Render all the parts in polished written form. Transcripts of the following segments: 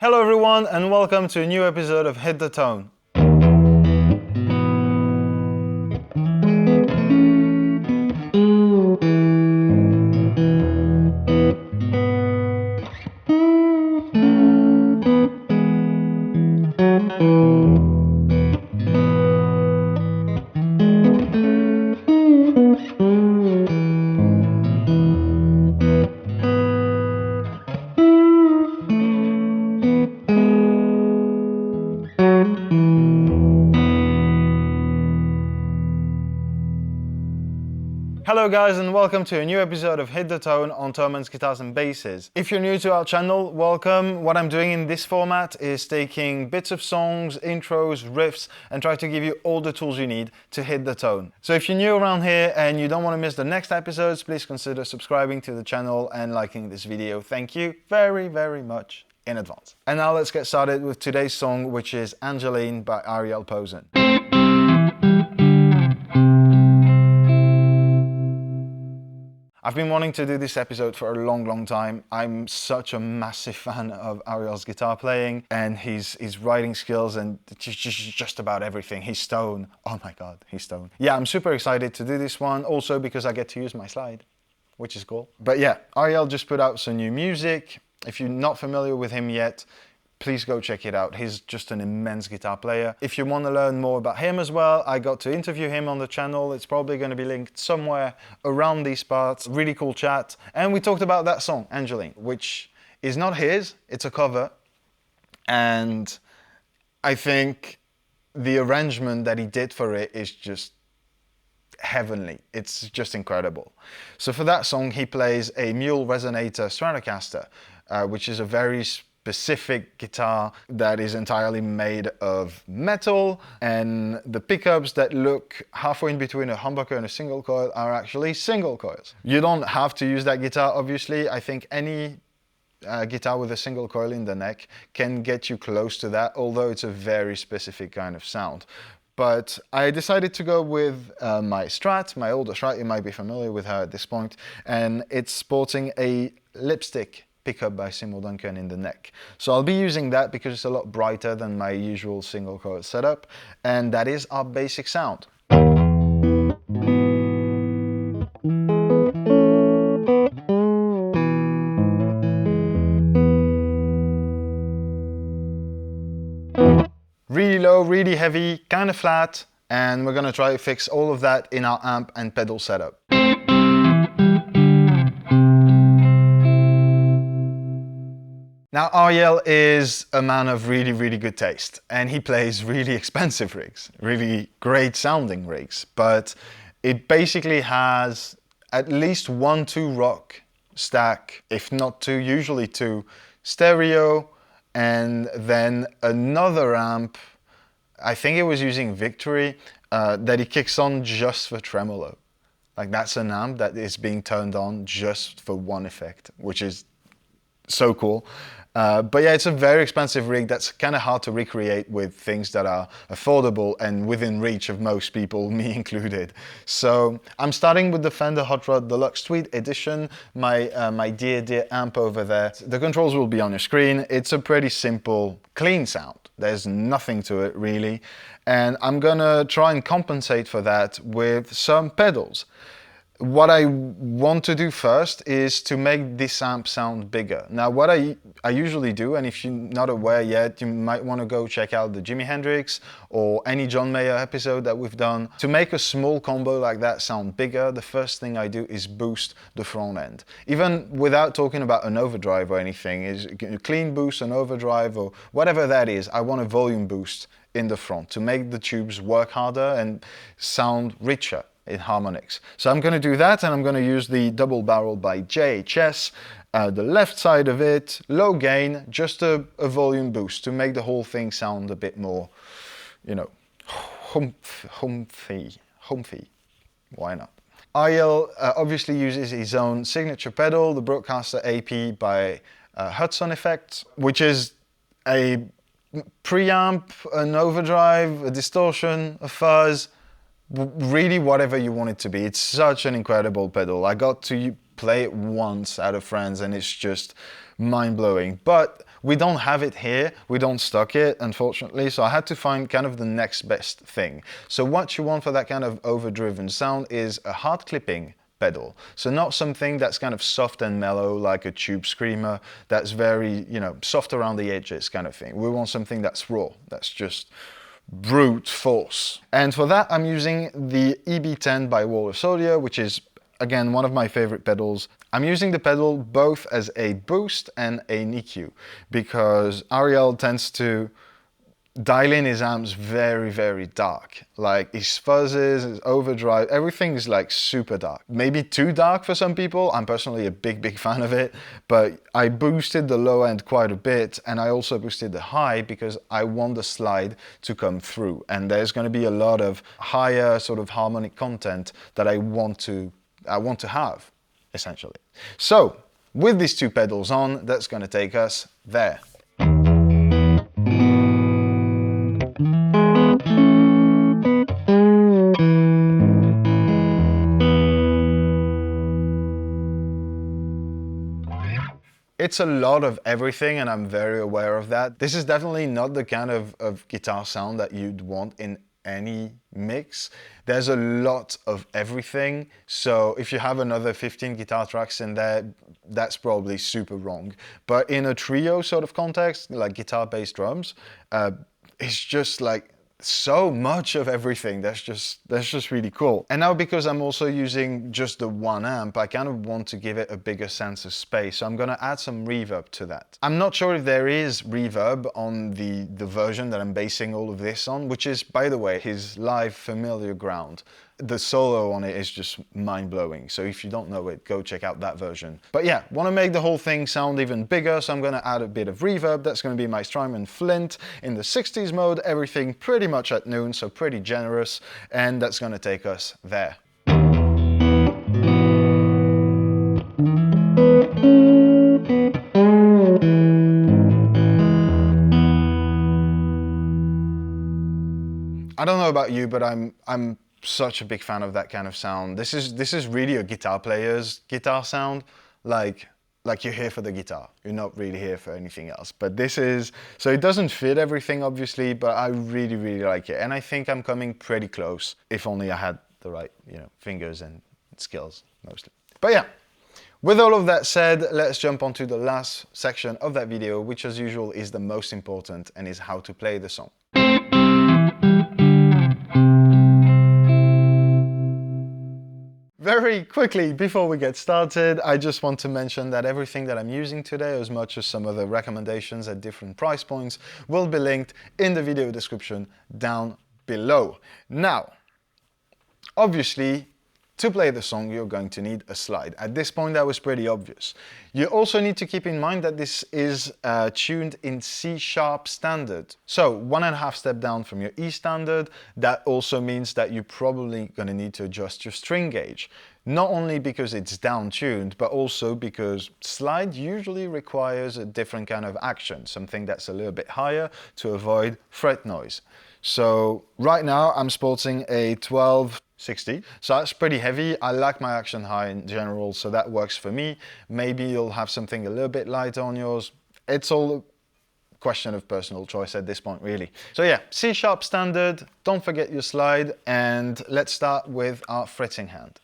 Hello everyone and welcome to a new episode of Hit the Tone. Hello guys and welcome to a new episode of Hit the Tone on Thomann's Guitars and Basses. If you're new to our channel, welcome. What I'm doing in this format is taking bits of songs, intros, riffs and try to give you all the tools you need to hit the tone. So if you're new around here and you don't want to miss the next episodes, please consider subscribing to the channel and liking this video. Thank you very much in advance. And now let's get started with today's song, which is Angeline by Ariel Posen. I've been wanting to do this episode for a long time. I'm such a massive fan of Ariel's guitar playing and his writing skills and just about everything. He's stone. Oh my god, he's stone. Yeah, I'm super excited to do this one, also because I get to use my slide, which is cool. But yeah, Ariel just put out some new music. If you're not familiar with him yet, please go check it out. He's just an immense guitar player. If you want to learn more about him as well, I got to interview him on the channel. It's probably going to be linked somewhere around these parts. Really cool chat. And we talked about that song, Angeline, which is not his, it's a cover. And I think the arrangement that he did for it is just heavenly. It's just incredible. So for that song, he plays a Mule Resonator Stratocaster, which is a very specific guitar that is entirely made of metal, and the pickups that look halfway in between a humbucker and a single coil are actually single coils. You don't have to use that guitar, obviously. I think any guitar with a single coil in the neck can get you close to that, although it's a very specific kind of sound. But I decided to go with my Strat, my older Strat. You might be familiar with her at this point, and it's sporting a lipstick pickup by Seymour Duncan in the neck. So I'll be using that because it's a lot brighter than my usual single coil setup, and that is our basic sound. Really low, really heavy, kind of flat, and we're gonna try to fix all of that in our amp and pedal setup. Now Ariel is a man of really good taste, and he plays really expensive rigs, really great sounding rigs, but it basically has at least 1-2 rock stack, if not 2, usually 2, stereo, and then another amp, I think it was using Victory, that he kicks on just for tremolo. Like that's an amp that is being turned on just for one effect, which is so cool. But yeah, it's a very expensive rig that's kind of hard to recreate with things that are affordable and within reach of most people, me included. So I'm starting with the Fender Hot Rod Deluxe Tweed Edition, my dear amp over there. The controls will be on your screen. It's a pretty simple, clean sound. There's nothing to it really. And I'm gonna try and compensate for that with some pedals. What I want to do first is to make this amp sound bigger. Now what I usually do, and if you're not aware yet, you might want to go check out the Jimi Hendrix or any John Mayer episode that we've done. To make a small combo like that sound bigger, the first thing I do is boost the front end. Even without talking about an overdrive or anything, is a clean boost, an overdrive or whatever that is, I want a volume boost in the front to make the tubes work harder and sound richer in harmonics. So I'm going to do that, and I'm going to use the double barrel by JHS, the left side of it, low gain, just a volume boost to make the whole thing sound a bit more, you know, humphy. Why not? Ariel obviously uses his own signature pedal, the Broadcaster AP by Hudson Effects, which is a preamp, an overdrive, a distortion, a fuzz, really whatever you want it to be. It's such an incredible pedal. I got to play it once at a friend's and it's just mind-blowing. But We don't have it here, we don't stock it, unfortunately, so I had to find kind of the next best thing. So what you want for that kind of overdriven sound is a hard clipping pedal. So not something that's kind of soft and mellow like a tube screamer, that's very, you know, soft around the edges kind of thing. We want something that's raw, that's just brute force. And for that, I'm using the EB10 by Walrus Audio, which is, again, one of my favorite pedals. I'm using the pedal both as a boost and an EQ because Ariel tends to dial in his amps very, very dark. Like his fuzzes, his overdrive, everything is like super dark. Maybe too dark for some people. I'm personally a big fan of it, but I boosted the low end quite a bit and I also boosted the high because I want the slide to come through. And there's going to be a lot of higher sort of harmonic content that I want to have, essentially. So with these two pedals on, that's going to take us there. It's a lot of everything and I'm very aware of that. This is definitely not the kind of guitar sound that you'd want in any mix. There's a lot of everything. So if you have another 15 guitar tracks in there, that's probably super wrong. But in a trio sort of context, like guitar, bass, drums, it's just like so much of everything. That's just really cool. And now because I'm also using just the one amp, I kind of want to give it a bigger sense of space. So I'm gonna add some reverb to that. I'm not sure if there is reverb on the version that I'm basing all of this on, which is, by the way, his live Familiar Ground. The solo on it is just mind-blowing. So if you don't know it, go check out that version. But yeah, want to make the whole thing sound even bigger, so I'm going to add a bit of reverb. That's going to be my Strymon Flint in the 60s mode, everything pretty much at noon, so pretty generous, and that's going to take us there. I don't know about you, but I'm such a big fan of that kind of sound. This is really a guitar player's guitar sound, like you're here for the guitar. You're not really here for anything else. But this is, so it doesn't fit everything obviously, but I really like it. And I think I'm coming pretty close, if only I had the right, you know, fingers and skills mostly. But yeah, with all of that said, let's jump onto the last section of that video, which as usual is the most important and is how to play the song. Very quickly, before we get started, I just want to mention that everything that I'm using today, as much as some of the recommendations at different price points, will be linked in the video description down below. Now, obviously, to play the song, you're going to need a slide. At this point, that was pretty obvious. You also need to keep in mind that this is tuned in C# standard. So 1.5 step down from your E standard. That also means that you're probably going to need to adjust your string gauge. Not only because it's down tuned, but also because slide usually requires a different kind of action, something that's a little bit higher to avoid fret noise. So right now I'm sporting a 1260, so that's pretty heavy. I like my action high in general, so that works for me. Maybe you'll have something a little bit lighter on yours. It's all a question of personal choice at this point, really. So yeah, C# standard, don't forget your slide, and let's start with our fretting hand.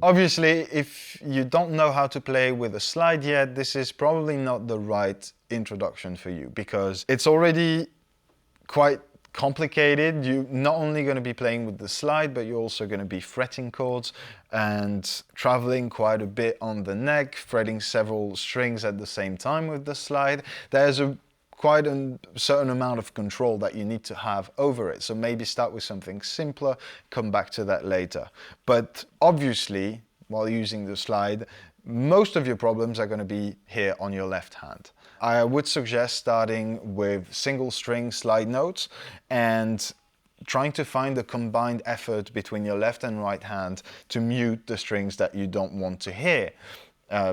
Obviously, if you don't know how to play with a slide yet, this is probably not the right introduction for you because it's already quite complicated. You're not only going to be playing with the slide, but you're also going to be fretting chords and traveling quite a bit on the neck, fretting several strings at the same time with the slide. There's quite a certain amount of control that you need to have over it. So maybe start with something simpler, come back to that later. But obviously, while using the slide, most of your problems are going to be here on your left hand. I would suggest starting with single string slide notes and trying to find a combined effort between your left and right hand to mute the strings that you don't want to hear,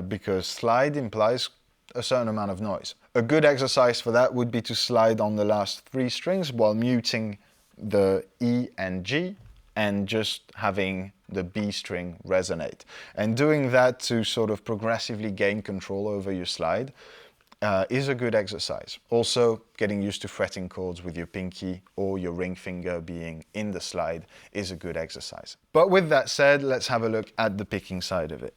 because slide implies a certain amount of noise. A good exercise for that would be to slide on the last 3 strings while muting the E and G and just having the B string resonate. And doing that to sort of progressively gain control over your slide is a good exercise. Also, getting used to fretting chords with your pinky or your ring finger being in the slide is a good exercise. But with that said, let's have a look at the picking side of it.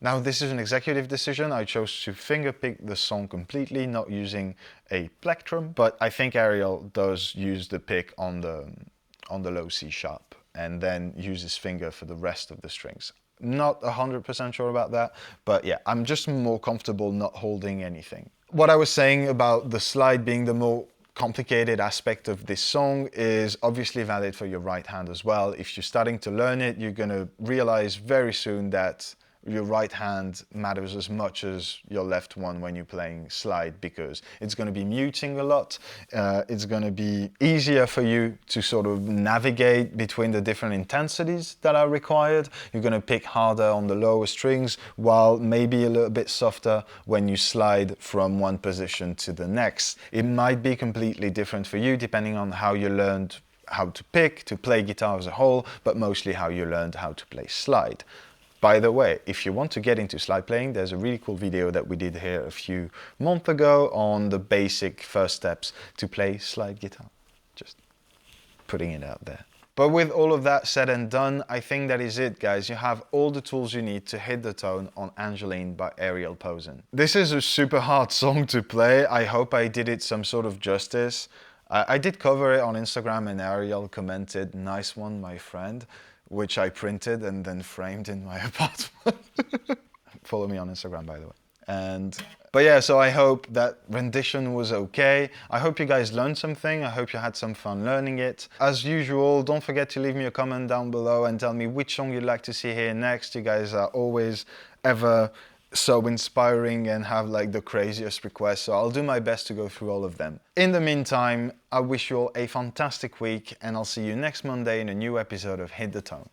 Now, this is an executive decision. I chose to finger pick the song completely, not using a plectrum, but I think Ariel does use the pick on the low C sharp and then uses finger for the rest of the strings. Not 100% sure about that, but yeah, I'm just more comfortable not holding anything. What I was saying about the slide being the more complicated aspect of this song is obviously valid for your right hand as well. If you're starting to learn it, you're gonna realize very soon that your right hand matters as much as your left one when you're playing slide, because it's going to be muting a lot. It's going to be easier for you to sort of navigate between the different intensities that are required. You're going to pick harder on the lower strings, while maybe a little bit softer when you slide from one position to the next. It might be completely different for you depending on how you learned how to pick, to play guitar as a whole, but mostly how you learned how to play slide. By the way, if you want to get into slide playing, there's a really cool video that we did here a few months ago on the basic first steps to play slide guitar. Just putting it out there. But with all of that said and done, I think that is it, guys. You have all the tools you need to hit the tone on Angeline by Ariel Posen. This is a super hard song to play. I hope I did it some sort of justice. I did cover it on Instagram and Ariel commented, "Nice one, my friend," which I printed and then framed in my apartment. Follow me on Instagram, by the way. But yeah, so I hope that rendition was okay. I hope you guys learned something. I hope you had some fun learning it. As usual, don't forget to leave me a comment down below and tell me which song you'd like to see here next. You guys are always ever so inspiring and have like the craziest requests, so I'll do my best to go through all of them. In the meantime, I wish you all a fantastic week, and I'll see you next Monday in a new episode of Hit the Tone.